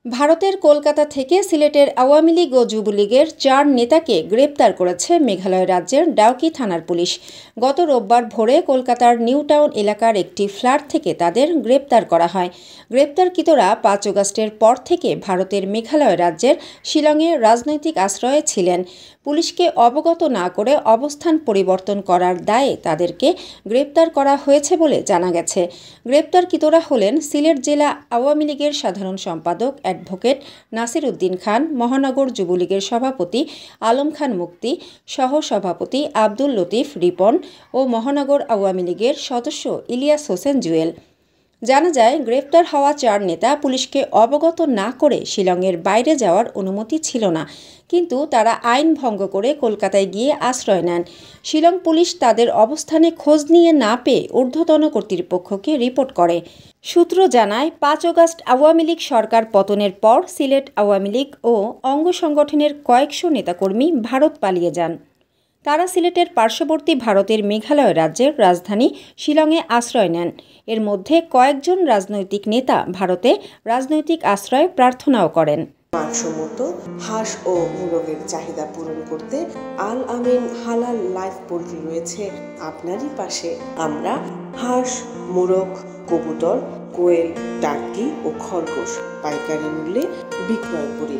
ভারতের কলকাতা থেকে সিলেটের আওয়ামী লীগ ও যুবলীগের ৪ নেতাকে গ্রেপ্তার করেছে মেঘালয় রাজ্যের ডাউকি থানার পুলিশ। গত রোববার ভোরে কলকাতার নিউ টাউন এলাকার একটি ফ্ল্যাট থেকে তাদের গ্রেপ্তার করা হয়। গ্রেপ্তারকৃতরা ৫ আগস্টের পর থেকে ভারতের মেঘালয় রাজ্যের শিলংয়ে রাজনৈতিক আশ্রয়ে ছিলেন। পুলিশকে অবগত না করে অবস্থান পরিবর্তন করার দায়ে তাদেরকে গ্রেপ্তার করা হয়েছে বলে জানা গেছে। গ্রেপ্তারকৃতরা হলেন সিলেট জেলা আওয়ামী লীগের সাধারণ সম্পাদক অ্যাডভোকেট নাসির উদ্দিন খান, মহানগর যুবলীগের সভাপতি আলম খান মুক্তি, সহ-সভাপতি আব্দুল লতিফ রিপন ও মহানগর আওয়ামী লীগের সদস্য ইলিয়াস হোসেন জুয়েল। জানা যায়, গ্রেপ্তার হওয়া ৪ নেতা পুলিশকে অবগত না করে শিলংয়ের বাইরে যাওয়ার অনুমতি ছিল না, কিন্তু তারা আইন ভঙ্গ করে কলকাতায় গিয়ে আশ্রয় নেন। শিলং পুলিশ তাদের অবস্থানে খোঁজ নিয়ে না পেয়ে ঊর্ধ্বতন কর্তৃপক্ষকে রিপোর্ট করে। সূত্র জানায়, ৫ আগস্ট আওয়ামী লীগ সরকার পতনের পর সিলেট আওয়ামী লীগ ও অঙ্গ সংগঠনের কয়েকশো নেতাকর্মী ভারত পালিয়ে যান। তারা সিলেটের পার্শ্ববর্তী ভারতের মেঘালয় রাজ্যের রাজধানী শিলংয়ে আশ্রয় নেন। এর মধ্যে কয়েকজন রাজনৈতিক নেতা ভারতে রাজনৈতিক আশ্রয় প্রার্থনাও করেন। মানসম্মত হাঁস ও মোরগের চাহিদা পূরণ করতে আল আমিন হালাল লাইফ পোল্ট্রি রয়েছে আপনারই পাশে। আমরা হাঁস, মোরগ, কবুতর, কোয়েল, টার্কি ও খরগোশ পাইকারি মূল্যে বিক্রয় করি।